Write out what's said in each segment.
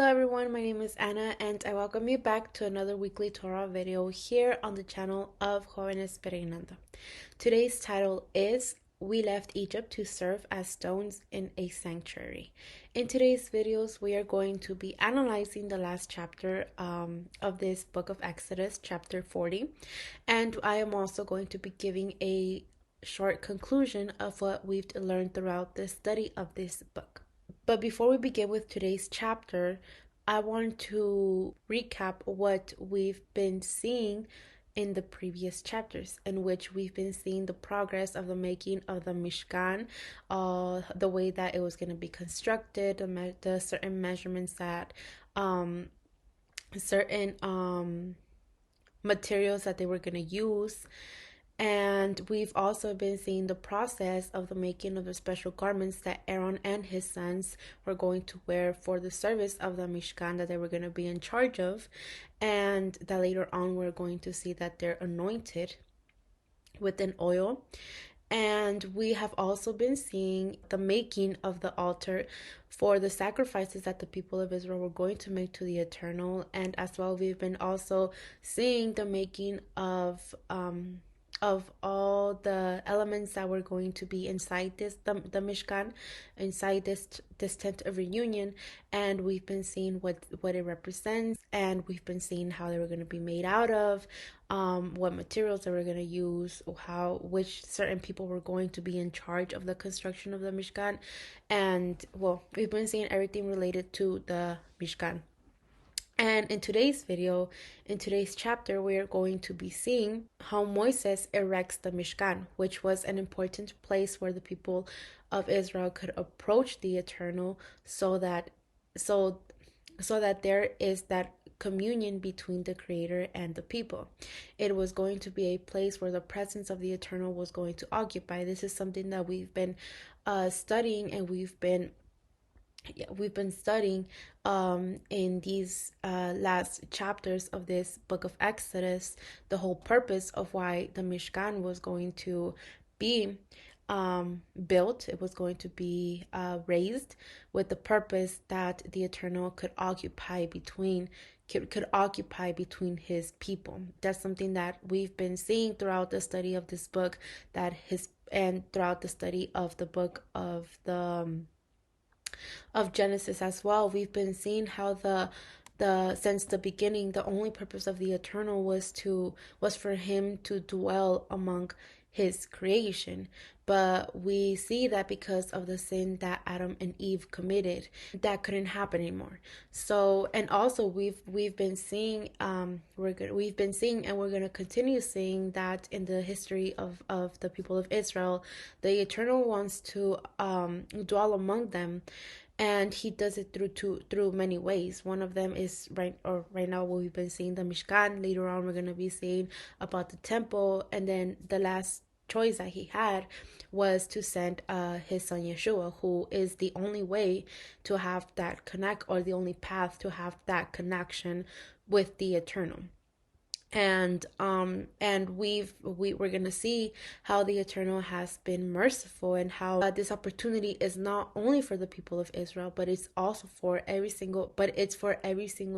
Hello everyone, my name is Anna and I welcome you back to another weekly Torah video here on the channel of Jóvenes Peregrinando. Today's title is We Left Egypt to Serve as Stones in a Sanctuary. In today's videos, we are going to be analyzing the last chapter of this book of Exodus, chapter 40. And I am also going to be giving a short conclusion of what we've learned throughout the study of this book. But before we begin with today's chapter, I want to recap what we've been seeing in the previous chapters, in which we've been seeing the progress of the making of the Mishkan, the way that it was going to be constructed, the certain measurements that, certain materials that they were going to use. And we've also been seeing the process of the making of the special garments that Aaron and his sons were going to wear for the service of the Mishkan that they were going to be in charge of. And that later on we're going to see that they're anointed with an oil. And we have also been seeing the making of the altar for the sacrifices that the people of Israel were going to make to the Eternal. And as well, we've been also seeing the making of all the elements that were going to be inside the Mishkan, inside this tent of reunion. And we've been seeing what it represents, and we've been seeing how they were going to be made out of, what materials they were going to use, which certain people were going to be in charge of the construction of the Mishkan. And well, we've been seeing everything related to the Mishkan. And in today's video, in today's chapter, we are going to be seeing how Moses erects the Mishkan, which was an important place where the people of Israel could approach the Eternal, so that there is that communion between the Creator and the people. It was going to be a place where the presence of the Eternal was going to occupy. This is something that we've been studying, and we've been studying in these last chapters of this book of Exodus, the whole purpose of why the Mishkan was going to be built. It was going to be raised with the purpose that the Eternal could occupy between his people. That's something that we've been seeing throughout the study of this book, and throughout the study of the book of Genesis as well. We've been seeing how since the beginning, the only purpose of the Eternal was for him to dwell among his creation. But we see that because of the sin that Adam and Eve committed, that couldn't happen anymore. So, and also we've been seeing we've been seeing, and we're going to continue seeing, that in the history of the people of Israel, the Eternal wants to dwell among them. And he does it through many ways. One of them is right now what we've been seeing, the Mishkan. Later on, we're going to be seeing about the temple. And then the last choice that he had was to send his son Yeshua, who is the only way to have that connect, or the only path to have that connection with the Eternal. And we're gonna see how the Eternal has been merciful, and how this opportunity is not only for the people of Israel, but it's also for every single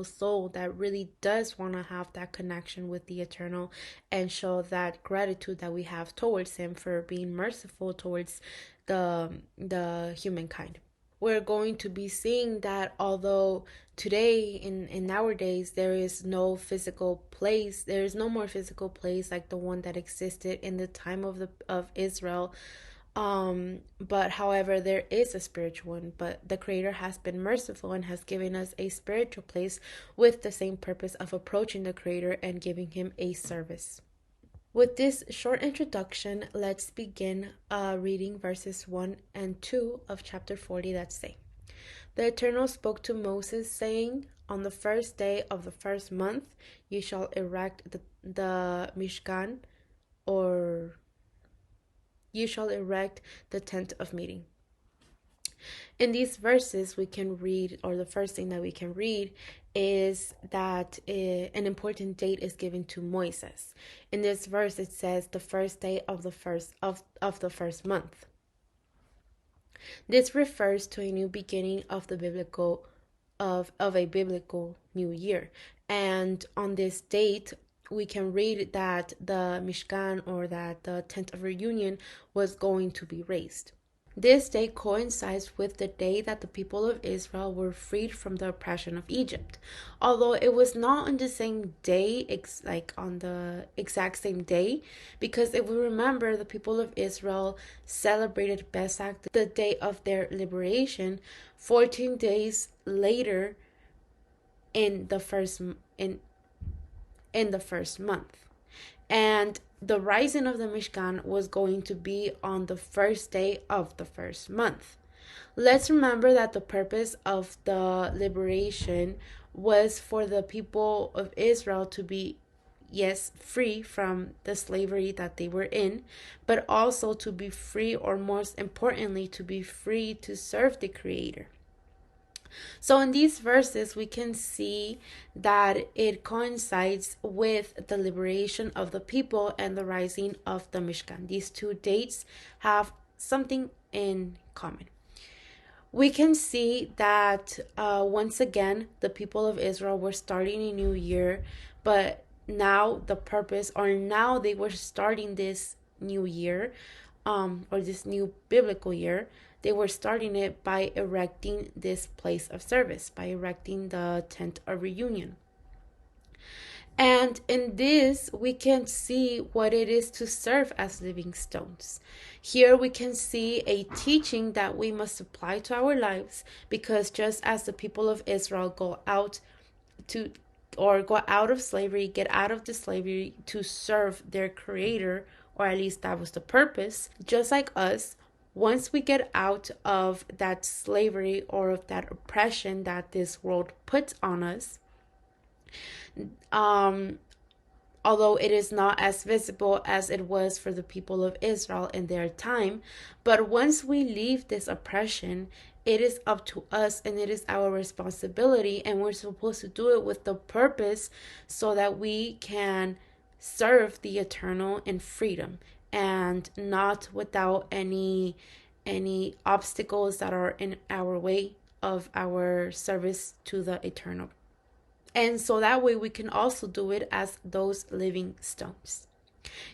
soul that really does want to have that connection with the Eternal, and show that gratitude that we have towards him for being merciful towards the humankind. We're going to be seeing that although today, in nowadays, there is no more physical place like the one that existed in the time of Israel. But however, there is a spiritual one. But the Creator has been merciful and has given us a spiritual place with the same purpose of approaching the Creator and giving him a service. With this short introduction, let's begin reading verses 1 and 2 of chapter 40 that say, "The Eternal spoke to Moses, saying, On the first day of the first month, you shall erect the Mishkan, or you shall erect the tent of meeting." In these verses, we can read, or the first thing that we can read is that an important date is given to Moses. In this verse, it says the first day of the first month. This refers to a new beginning of the biblical of a biblical new year. And on this date, we can read that the Mishkan, or that the tent of reunion, was going to be raised. This day coincides with the day that the people of Israel were freed from the oppression of Egypt. Although it was not on the same day, like on the exact same day, because if we remember, the people of Israel celebrated Pesach, the day of their liberation, 14 days later in the first in the first month. And the rising of the Mishkan was going to be on the first day of the first month. Let's remember that the purpose of the liberation was for the people of Israel to be, yes, free from the slavery that they were in, but also to be free, or most importantly, to be free to serve the Creator. So in these verses, we can see that it coincides with the liberation of the people and the rising of the Mishkan. These two dates have something in common. We can see that once again, the people of Israel were starting a new year, but now the purpose, or now they were starting this new year, or this new biblical year, they were starting it by erecting this place of service, by erecting the tent of reunion. And in this, we can see what it is to serve as living stones. Here we can see a teaching that we must apply to our lives, because just as the people of Israel go out of slavery, get out of the slavery to serve their Creator, or at least that was the purpose, just like us, once we get out of that slavery or of that oppression that this world puts on us, although it is not as visible as it was for the people of Israel in their time, but once we leave this oppression, it is up to us, and it is our responsibility, and we're supposed to do it with the purpose so that we can serve the eternal in freedom, and not without any obstacles that are in our way of our service to the eternal. And so that way we can also do it as those living stones.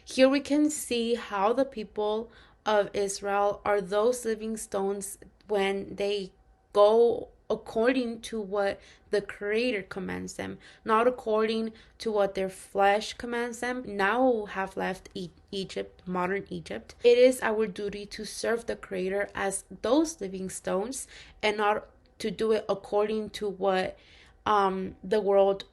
Here we can see how the people of Israel are those living stones when they go according to what the Creator commands them, not according to what their flesh commands them. Now have left Egypt, modern Egypt. It is our duty to serve the Creator as those living stones, and not to do it according to what the world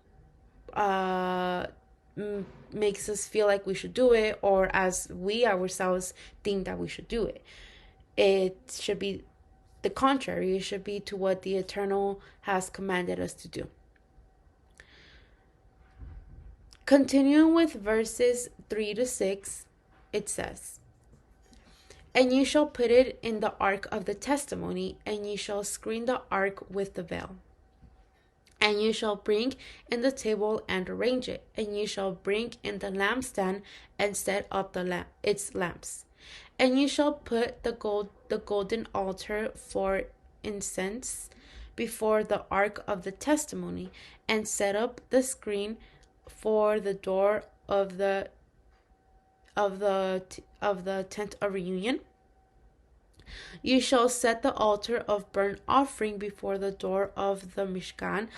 makes us feel like we should do it, or as we ourselves think that we should do it. It should be the contrary. It should be to what the Eternal has commanded us to do. Continuing with verses 3-6, it says, "And you shall put it in the ark of the testimony, and you shall screen the ark with the veil. And you shall bring in the table and arrange it, and you shall bring in the lampstand and set up its lamps. And you shall put the golden altar for incense before the ark of the testimony, and set up the screen for the door of the tent of reunion. You shall set the altar of burnt offering before the door of the Mishkan,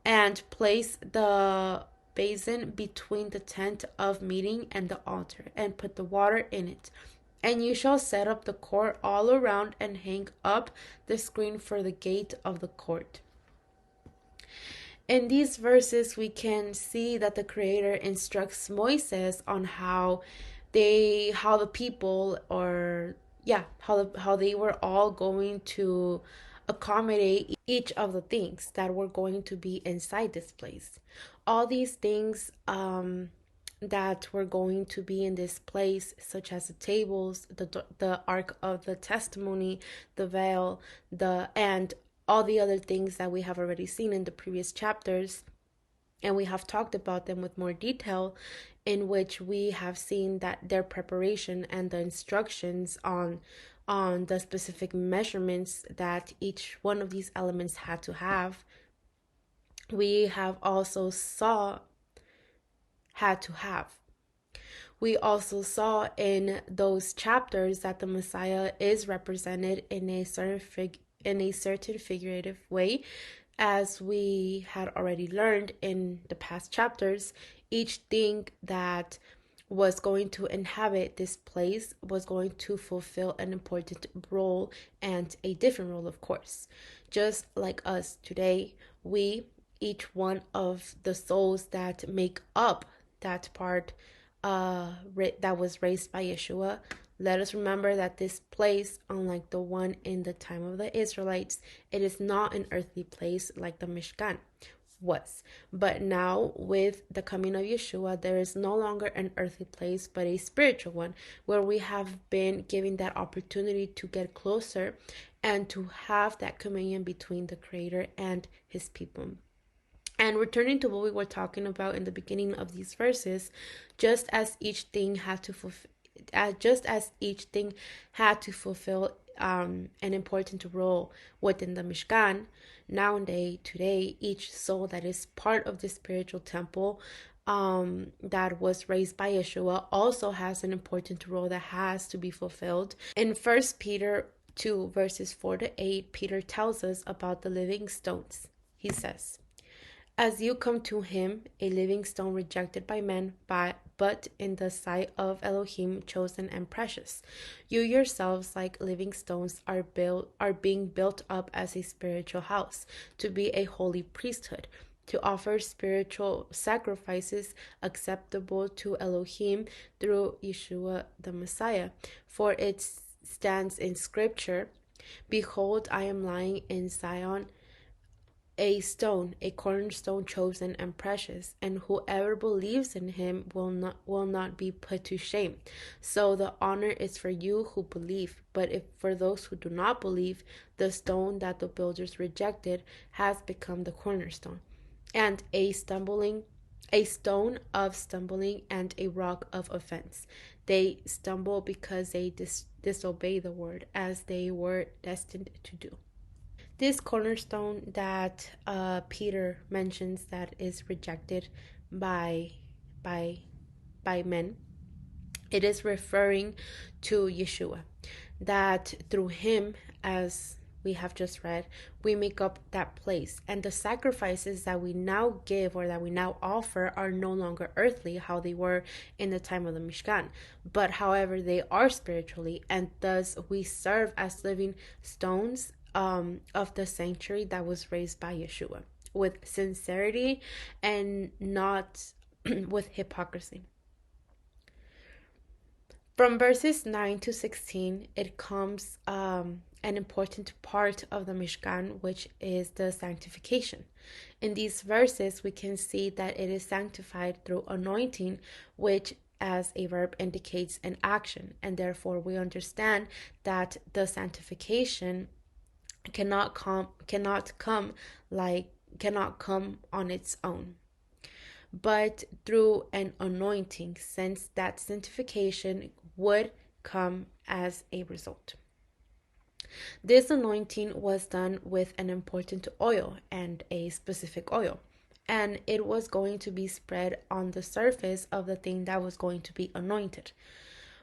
and place the basin between the tent of meeting and the altar, and put the water in it. And you shall set up the court all around, and hang up the screen for the gate of the court." In these verses, we can see that the Creator instructs Moses on how the people, or how they were all going to accommodate each of the things that were going to be inside this place. All these things that were going to be in this place, such as the tables, the ark of the testimony, the veil, and all the other things that we have already seen in the previous chapters, and we have talked about them with more detail, in which we have seen that their preparation and the instructions on on the specific measurements that each one of these elements had to have, we have also saw had to have. We also saw in those chapters that the Messiah is represented in a certain figurative way, as we had already learned in the past chapters. Each thing that was going to inhabit this place was going to fulfill an important role, and a different role, of course. Just like us today, we, each one of the souls that make up that part that was raised by Yeshua, let us remember that this place, unlike the one in the time of the Israelites, it is not an earthly place like the Mishkan was. But now, with the coming of Yeshua, there is no longer an earthly place, but a spiritual one, where we have been given that opportunity to get closer and to have that communion between the Creator and His people. And returning to what we were talking about in the beginning of these verses, just as each thing had to fulfill, an important role within the Mishkan, nowadays, today, each soul that is part of the spiritual temple that was raised by Yeshua also has an important role that has to be fulfilled. In First Peter 2, verses 4 to 8, Peter tells us about the living stones. He says, as you come to him, a living stone rejected by men, but in the sight of Elohim chosen and precious. You yourselves, like living stones, are being built up as a spiritual house, to be a holy priesthood, to offer spiritual sacrifices acceptable to Elohim through Yeshua the Messiah. For it stands in Scripture, behold, I am lying in Zion, a stone, a cornerstone chosen and precious, and whoever believes in him will not be put to shame. So the honor is for you who believe, but if for those who do not believe, the stone that the builders rejected has become the cornerstone, and a stone of stumbling and a rock of offense. They stumble because they disobey the word, as they were destined to do. This cornerstone that Peter mentions that is rejected by by by men, it is referring to Yeshua, that through him, as we have just read, we make up that place. And the sacrifices that we now give or that we now offer are no longer earthly, how they were in the time of the Mishkan, but however, they are spiritually, and thus we serve as living stones of the sanctuary that was raised by Yeshua, with sincerity and not with hypocrisy. From verses 9 to 16, it comes an important part of the Mishkan, which is the sanctification. In these verses, we can see that it is sanctified through anointing, which as a verb indicates an action, and therefore we understand that the sanctification cannot come on its own, but through an anointing, since that sanctification would come as a result. This anointing was done with an important oil, and a specific oil, and it was going to be spread on the surface of the thing that was going to be anointed,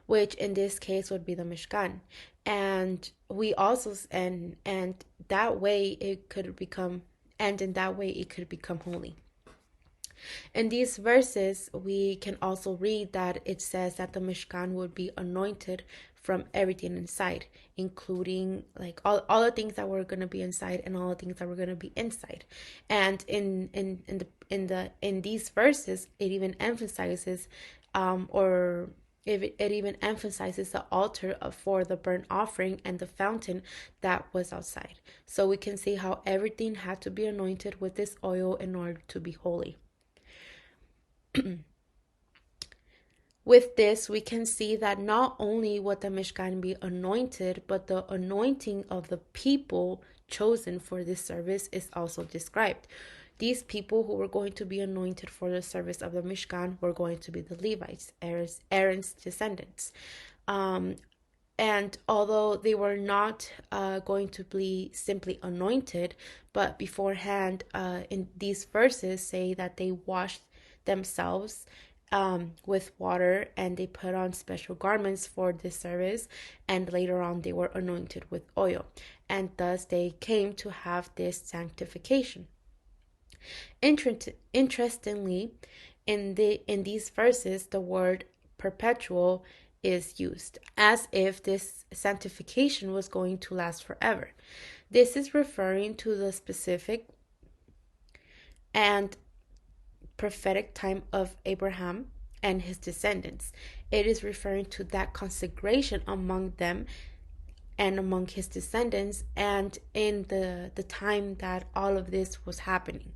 which in this case would be the Mishkan. And we also and that way it could become and in that way it could become holy. In these verses, we can also read that it says that the Mishkan would be anointed from everything inside, including like all the things that were going to be inside and all the things that were going to be inside. And in these verses, it even emphasizes it even emphasizes the altar for the burnt offering and the fountain that was outside. So we can see how everything had to be anointed with this oil in order to be holy. With this, we can see that not only would the Mishkan be anointed, but the anointing of the people chosen for this service is also described. These people who were going to be anointed for the service of the Mishkan were going to be the Levites, Aaron's descendants. And although they were not going to be simply anointed, but beforehand, in these verses say that they washed themselves with water, and they put on special garments for this service, and later on they were anointed with oil, and thus they came to have this sanctification. Interestingly, in these verses, the word perpetual is used, as if this sanctification was going to last forever. This is referring to the specific and prophetic time of Abraham and his descendants. It is referring to that consecration among them and among his descendants, and in the time that all of this was happening.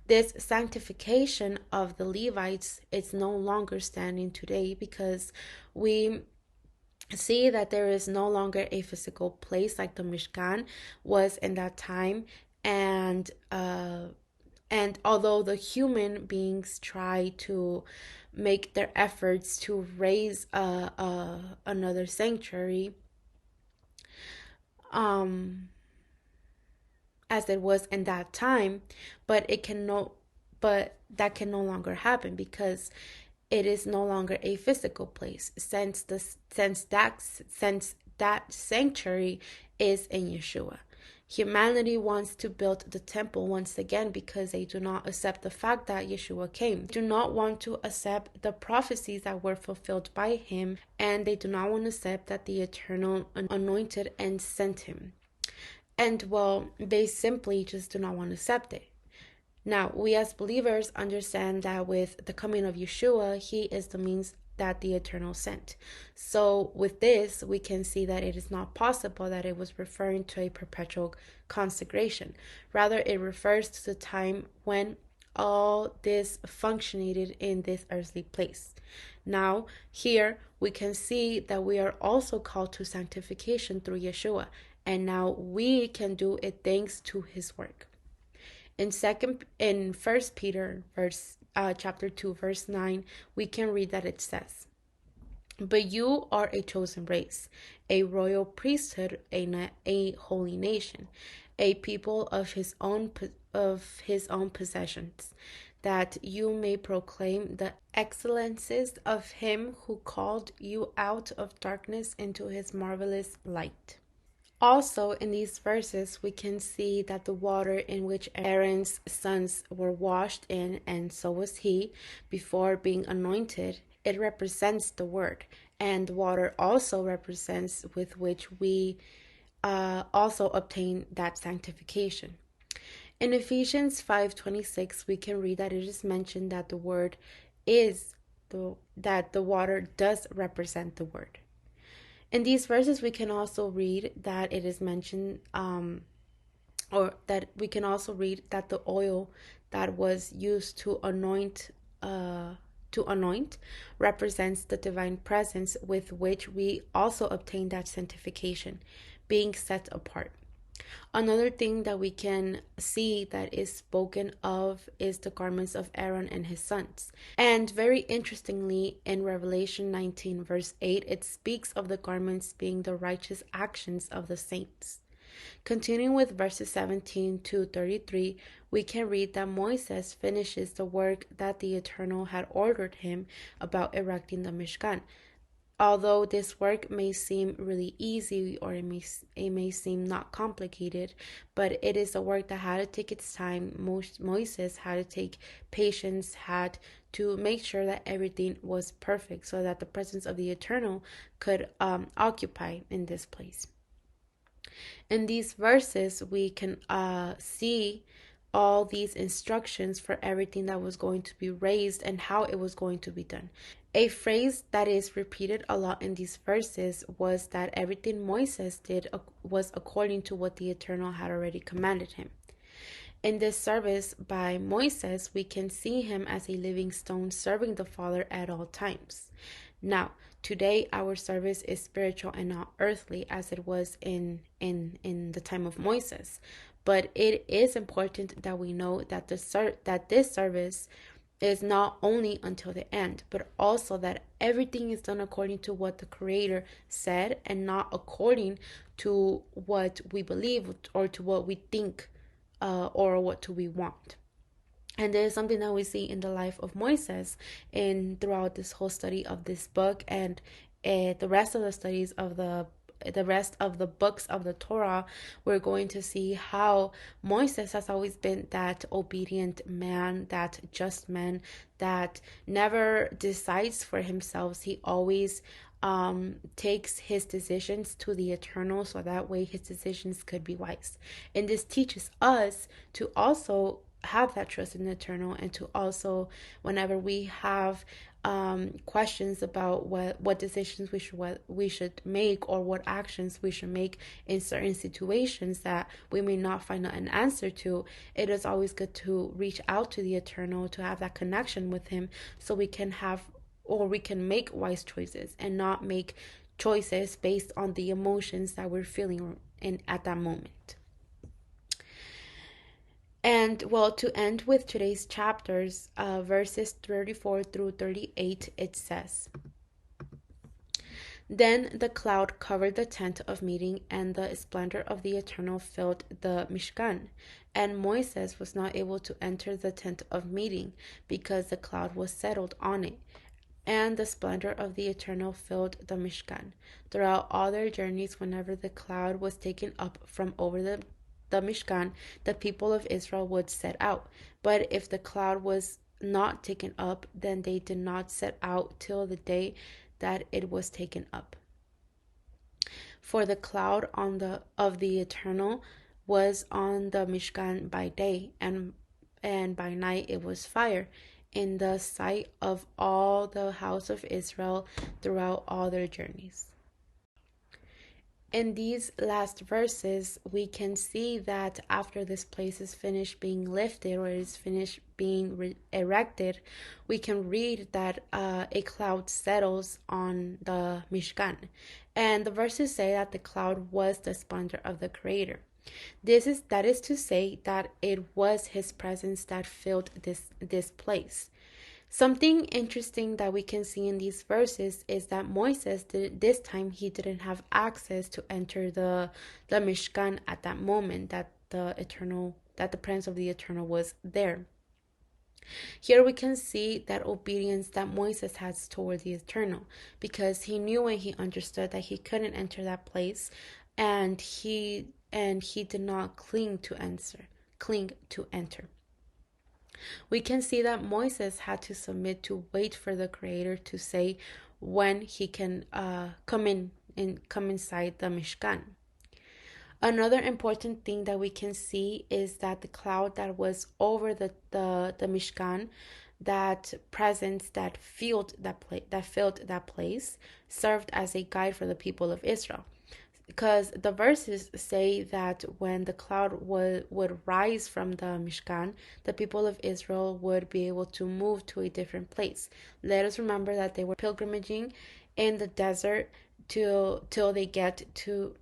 This sanctification of the Levites is no longer standing today, because we see that there is no longer a physical place like the Mishkan was in that time. And although the human beings try to make their efforts to raise another sanctuary, um as it was in that time, but it can no but that can no longer happen, because it is no longer a physical place, since that sanctuary is in Yeshua. Humanity wants to build the temple once again, because they do not accept the fact that Yeshua came. They do not want to accept the prophecies that were fulfilled by him, and they do not want to accept that the Eternal anointed and sent him. And well, they simply just do not want to accept it. Now, we as believers understand that with the coming of Yeshua, he is the means that the Eternal sent. So with this, we can see that it is not possible that it was referring to a perpetual consecration. Rather, it refers to the time when all this functionated in this earthly place. Now, here we can see that we are also called to sanctification through Yeshua, and now we can do it thanks to his work. In First Peter chapter 2 verse 9, we can read that it says, "But you are a chosen race, a royal priesthood, a holy nation, a people of his own possessions, that you may proclaim the excellences of him who called you out of darkness into his marvelous light." Also, in these verses, we can see that the water in which Aaron's sons were washed in, and so was he, before being anointed, it represents the word. And water also represents with which we also obtain that sanctification. In Ephesians 5:26, we can read that it is mentioned that the word that the water does represent the word. In these verses, we can also read that it is mentioned, or that we can also read that the oil that was used to anoint represents the divine presence with which we also obtain that sanctification, being set apart. Another thing that we can see that is spoken of is the garments of Aaron and his sons. And very interestingly, in Revelation 19 verse 8, it speaks of the garments being the righteous actions of the saints. Continuing with verses 17 to 33, we can read that Moses finishes the work that the Eternal had ordered him about erecting the Mishkan. Although this work may seem really easy, or it may seem not complicated, but it is a work that had to take its time. Moses had to take patience, had to make sure that everything was perfect, so that the presence of the Eternal could occupy in this place. In these verses, we can see all these instructions for everything that was going to be raised and how it was going to be done. A phrase that is repeated a lot in these verses was that everything Moses did was according to what the Eternal had already commanded him. In this service by Moses, we can see him as a living stone serving the Father at all times. Now, today our service is spiritual and not earthly, as it was in the time of Moses. But it is important that we know that this service is not only until the end, but also that everything is done according to what the Creator said and not according to what we believe or to what we think or what do we want. And this is something that we see in the life of Moises and throughout this whole study of this book and the rest of the studies of the rest of the books of the Torah. We're going to see how Moises has always been that obedient man, that just man that never decides for himself. He always takes his decisions to the eternal so that way his decisions could be wise. And this teaches us to also have that trust in the eternal, and to also, whenever we have questions about what decisions we should make or what actions we should make in certain situations that we may not find an answer to, it is always good to reach out to the eternal, to have that connection with him, so we can have or we can make wise choices and not make choices based on the emotions that we're feeling in at that moment. And well, to end with today's chapters, verses 34 through 38, it says, Then the cloud covered the tent of meeting, and the splendor of the Eternal filled the Mishkan. And Moses was not able to enter the tent of meeting, because the cloud was settled on it. And the splendor of the Eternal filled the Mishkan. Throughout all their journeys, whenever the cloud was taken up from over the Mishkan, the people of Israel would set out. But if the cloud was not taken up, then they did not set out till the day that it was taken up. For the cloud of the Eternal was on the Mishkan by day, and by night it was fire in the sight of all the house of Israel throughout all their journeys. In these last verses, we can see that after this place is finished being lifted or is finished being erected, we can read that a cloud settles on the Mishkan. And the verses say that the cloud was the splendor of the Creator. That is to say that it was His presence that filled this place. Something interesting that we can see in these verses is that Moses, this time, he didn't have access to enter the Mishkan at that moment that the presence of the Eternal was there. Here we can see that obedience that Moses has toward the Eternal, because he knew and he understood that he couldn't enter that place, and he did not cling to enter. We can see that Moses had to submit to wait for the Creator to say when he can come inside the Mishkan. Another important thing that we can see is that the cloud that was over the Mishkan, that presence that filled that place, served as a guide for the people of Israel. Because the verses say that when the cloud would rise from the Mishkan, the people of Israel would be able to move to a different place. Let us remember that they were pilgrimaging in the desert till they get to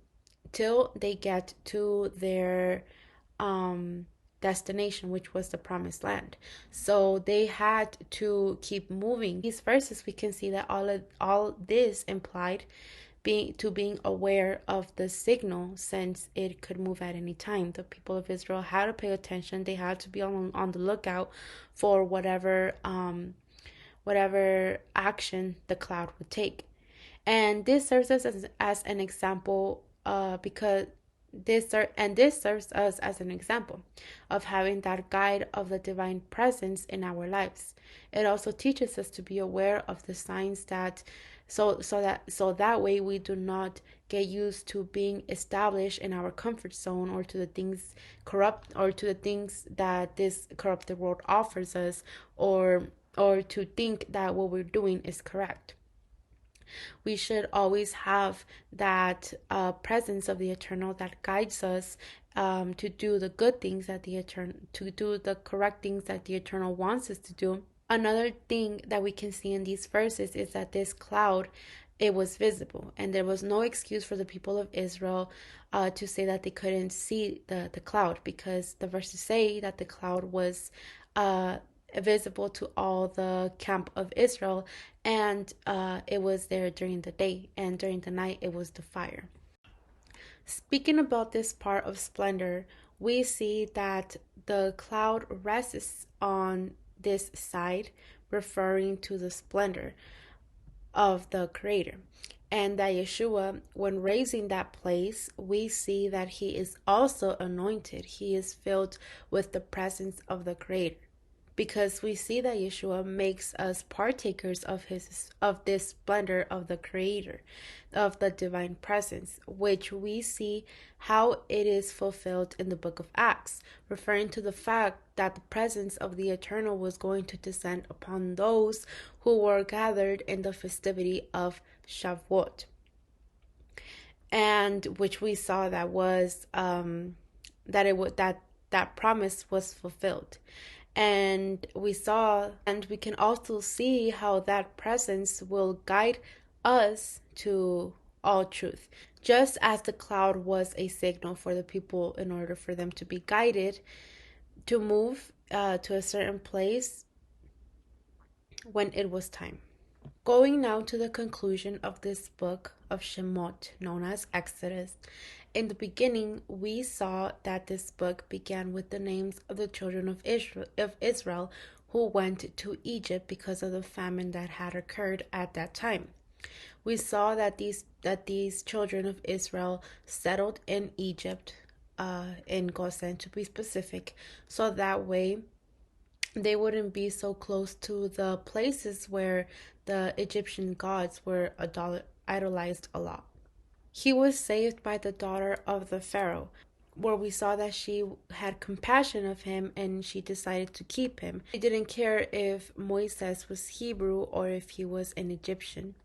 their destination, which was the promised land. So they had to keep moving. These verses, we can see that all this implied being aware of the signal, since it could move at any time. The people of Israel had to pay attention. They had to be on the lookout for whatever action the cloud would take. And this serves us as an example, because this serves us as an example of having that guide of the divine presence in our lives. It also teaches us to be aware of the signs that so that way we do not get used to being established in our comfort zone, or to the things that this corrupted world offers us, or to think that what we're doing is correct. We should always have that presence of the Eternal that guides us to do the good things to do the correct things that the Eternal wants us to do. Another thing that we can see in these verses is that this cloud, it was visible, and there was no excuse for the people of Israel to say that they couldn't see the cloud, because the verses say that the cloud was visible to all the camp of Israel, and it was there during the day, and during the night it was the fire. Speaking about this part of splendor, we see that the cloud rests on this side, referring to the splendor of the Creator. And that Yeshua, when raising that place, we see that he is also anointed. He is filled with the presence of the Creator, because we see that Yeshua makes us partakers of this splendor of the Creator, of the divine presence, which we see how it is fulfilled in the book of Acts, referring to the fact that the presence of the Eternal was going to descend upon those who were gathered in the festivity of Shavuot, and which we saw that was that it would that promise was fulfilled. And we can also see how that presence will guide us to all truth. Just as the cloud was a signal for the people in order for them to be guided to move to a certain place when it was time. Going now to the conclusion of this book of Shemot, known as Exodus. In the beginning, we saw that this book began with the names of the children of Israel who went to Egypt because of the famine that had occurred at that time. We saw that these children of Israel settled in Egypt, in Goshen to be specific, so that way they wouldn't be so close to the places where the Egyptian gods were idolized a lot. He was saved by the daughter of the Pharaoh, where we saw that she had compassion of him and she decided to keep him. She didn't care if Moises was Hebrew or if he was an Egyptian.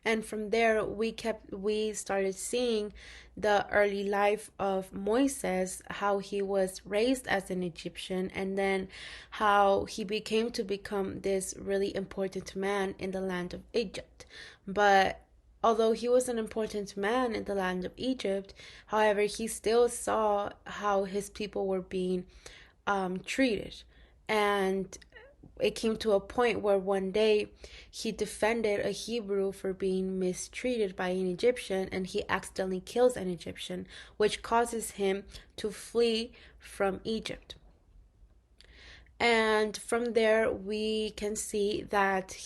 And from there we started seeing the early life of Moises, how he was raised as an Egyptian, and then how he become this really important man in the land of Egypt. But although he was an important man in the land of Egypt, however, he still saw how his people were being treated. And it came to a point where one day he defended a Hebrew for being mistreated by an Egyptian, and he accidentally kills an Egyptian, which causes him to flee from Egypt. And from there we can see that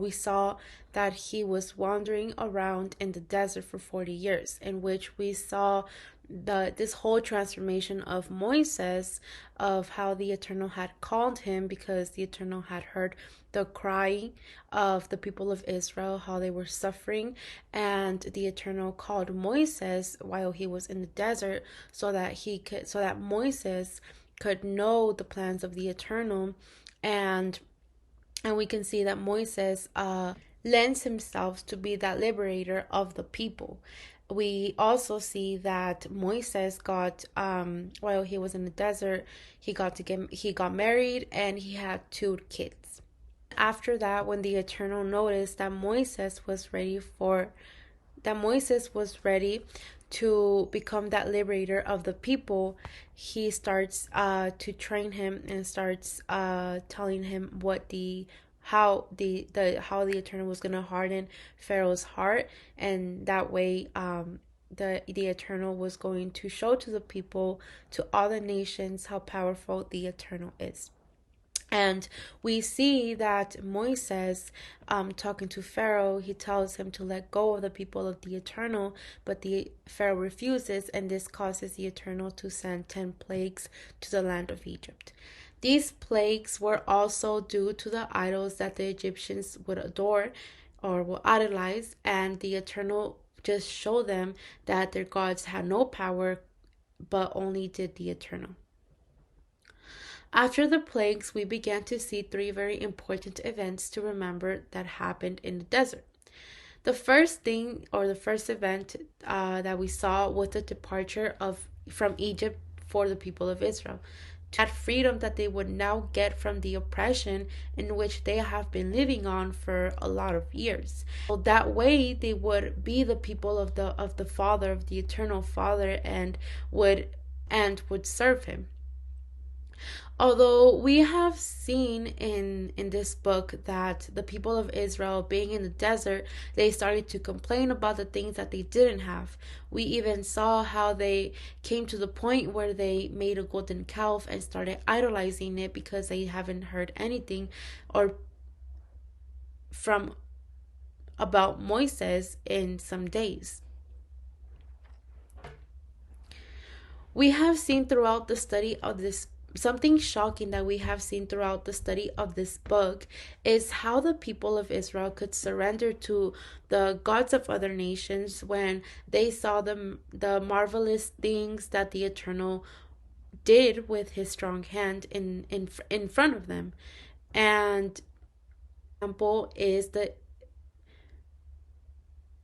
we saw that he was wandering around in the desert for 40 years, in which we saw this whole transformation of Moises, of how the Eternal had called him, because the Eternal had heard the cry of the people of Israel, how they were suffering, and the Eternal called Moises while he was in the desert, so that Moises could know the plans of the Eternal. And we can see that Moises lends himself to be that liberator of the people. We also see that Moises got while he was in the desert, he got married and he had 2 kids. After that, when the Eternal noticed that Moises was ready to become that liberator of the people, he starts to train him and starts telling him how the Eternal was going to harden Pharaoh's heart, and that way the Eternal was going to show to the people, to all the nations, how powerful the Eternal is. And we see that Moises, talking to Pharaoh, he tells him to let go of the people of the Eternal, but the Pharaoh refuses, and this causes the Eternal to send 10 plagues to the land of Egypt. These plagues were also due to the idols that the Egyptians would adore or will idolize, and the Eternal just showed them that their gods had no power, but only did the Eternal. After the plagues, we began to see 3 very important events to remember that happened in the desert. The first thing, or the first event that we saw, was the departure from Egypt for the people of Israel. That freedom that they would now get from the oppression in which they have been living on for a lot of years. So that way they would be the people of the Father, of the Eternal Father, and would serve him. Although we have seen in this book that the people of Israel being in the desert, they started to complain about the things that they didn't have. We even saw how they came to the point where they made a golden calf and started idolizing it because they haven't heard anything or from about Moises in some days. We have seen throughout the study of this something shocking that we have seen throughout the study of this book is how the people of Israel could surrender to the gods of other nations when they saw the marvelous things that the Eternal did with his strong hand in front of them. And example is the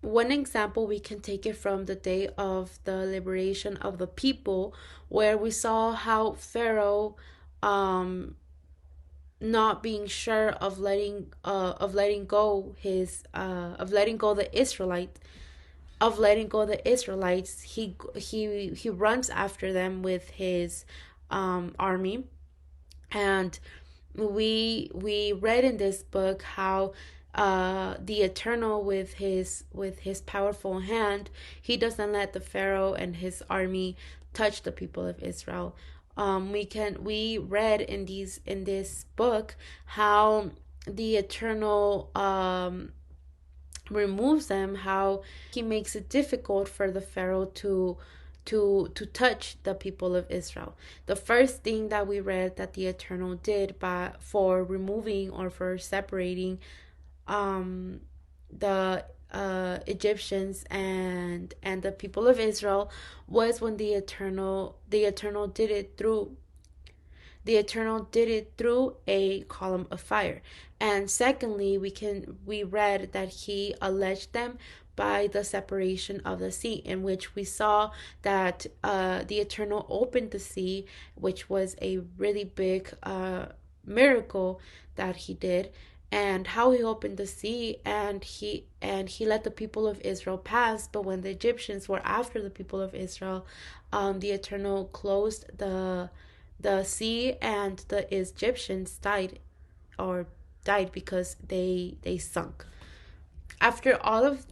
one example we can take it from the day of the liberation of the people, where we saw how Pharaoh, not being sure of letting go his of letting go the Israelite of letting go the Israelites, he runs after them with his army. And we read in this book how the Eternal with his powerful hand, he doesn't let the Pharaoh and his army touch the people of Israel. We read in this book how the Eternal removes them, how he makes it difficult for the Pharaoh to touch the people of Israel. The first thing that we read that the Eternal did for removing or for separating the Egyptians and the people of Israel was when the Eternal did it through a column of fire. And secondly, we read that he alleged them by the separation of the sea, in which we saw that the Eternal opened the sea, which was a really big miracle that he did, and how he opened the sea, and he let the people of Israel pass. But when the Egyptians were after the people of Israel, the Eternal closed the sea, and the Egyptians died because they sunk. After all of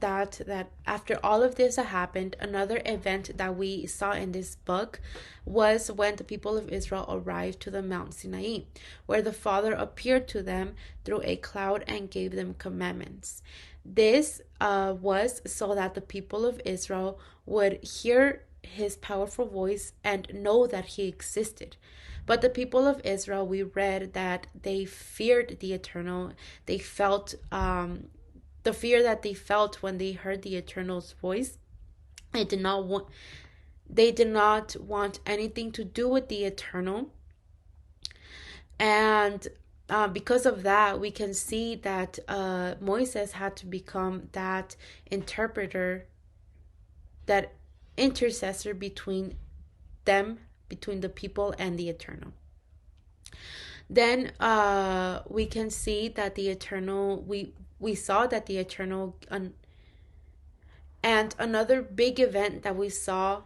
this happened, another event that we saw in this book was when the people of Israel arrived to the Mount Sinai, where the Father appeared to them through a cloud and gave them commandments. This was so that the people of Israel would hear his powerful voice and know that he existed. But the people of Israel, we read that they feared the Eternal. They felt the fear that they felt when they heard the Eternal's voice. They did not want anything to do with the Eternal. And because of that, we can see that Moses had to become that interpreter, that intercessor between between the people and the Eternal. Then we can see that the Eternal, we saw that the Eternal, and another big event that we saw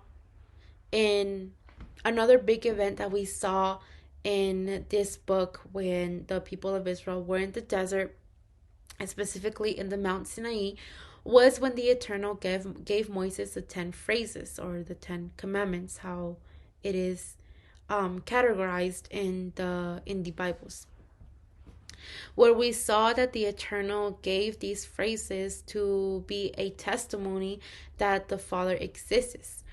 in this book, when the people of Israel were in the desert, and specifically in the Mount Sinai, was when the Eternal gave Moses the 10 phrases, or the 10 commandments, how it is categorized in the Bibles, where we saw that the Eternal gave these phrases to be a testimony that the Father exists.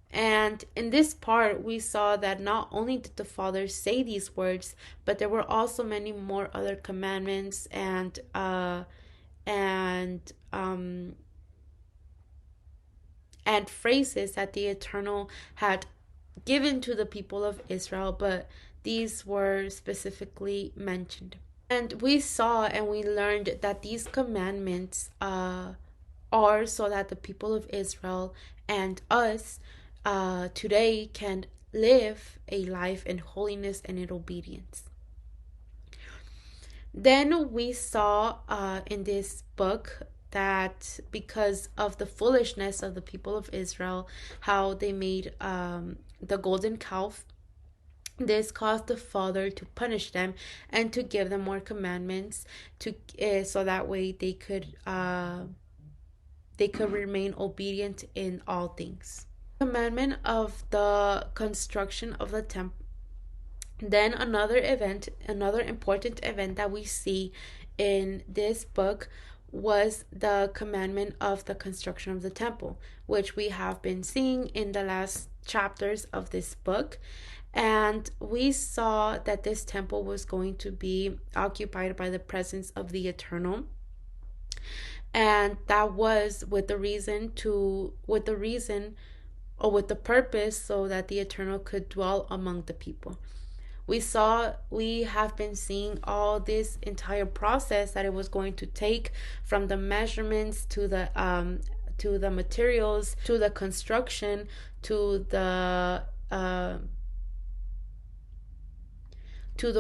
And in this part, we saw that not only did the Father say these words, but there were also many more other commandments and phrases that the Eternal had given to the people of Israel, but these were specifically mentioned. And we saw and we learned that these commandments are so that the people of Israel and us today can live a life in holiness and in obedience. Then we saw in this book that because of the foolishness of the people of Israel, how they made the golden calf, This caused the Father to punish them and to give them more commandments to so that way they could remain obedient in all things. Commandment of the construction of the temple. Then another important event that we see in this book was the commandment of the construction of the temple, which we have been seeing in the last chapters of this book. And we saw that this temple was going to be occupied by the presence of the Eternal. And that was with the purpose so that the Eternal could dwell among the people. We have been seeing all this entire process that it was going to take, from the measurements to the materials, to the construction, to the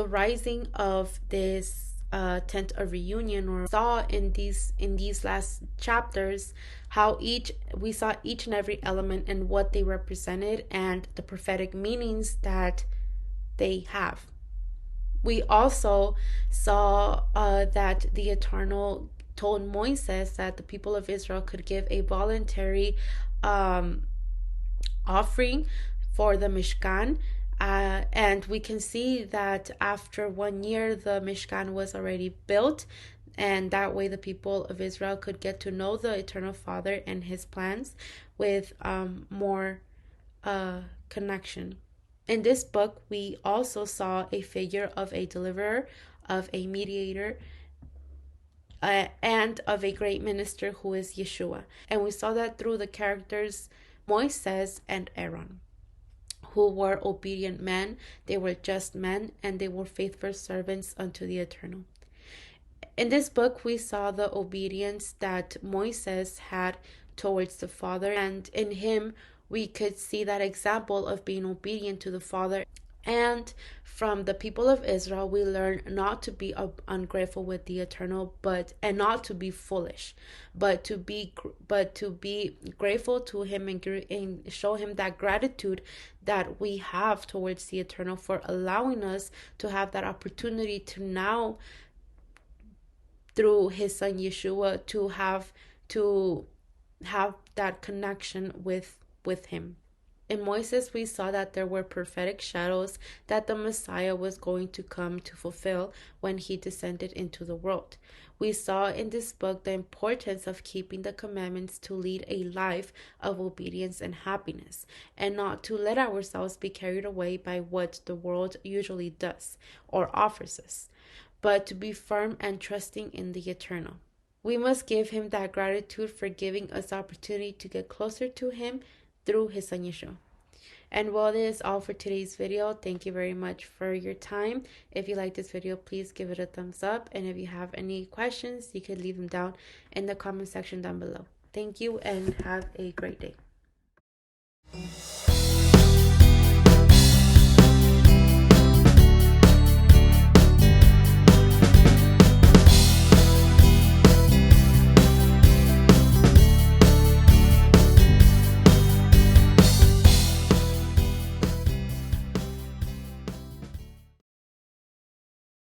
rising of this tent of reunion. Or saw in these last chapters how we saw each and every element and what they represented and the prophetic meanings that they have. We also saw that the Eternal told Moses that the people of Israel could give a voluntary offering for the Mishkan. And we can see that after 1 year, the Mishkan was already built. And that way, the people of Israel could get to know the Eternal Father and his plans with more connection. In this book, we also saw a figure of a deliverer, of a mediator, and of a great minister who is Yeshua. And we saw that through the characters Moises and Aaron, who were obedient men, they were just men, and they were faithful servants unto the Eternal. In this book, we saw the obedience that Moises had towards the Father, and in him we could see that example of being obedient to the Father. And from the people of Israel, we learn not to be ungrateful with the Eternal, and not to be foolish, but to be grateful to Him and show Him that gratitude that we have towards the Eternal for allowing us to have that opportunity to now, through His Son Yeshua, to have that connection with Him. In Moses, we saw that there were prophetic shadows that the Messiah was going to come to fulfill when he descended into the world. We saw in this book the importance of keeping the commandments to lead a life of obedience and happiness, and not to let ourselves be carried away by what the world usually does or offers us, but to be firm and trusting in the Eternal. We must give Him that gratitude for giving us the opportunity to get closer to Him through His Son Yeshua. And well, that is all for today's video. Thank you very much for your time. If you like this video, please give it a thumbs up. And if you have any questions, you can leave them down in the comment section down below. Thank you and have a great day.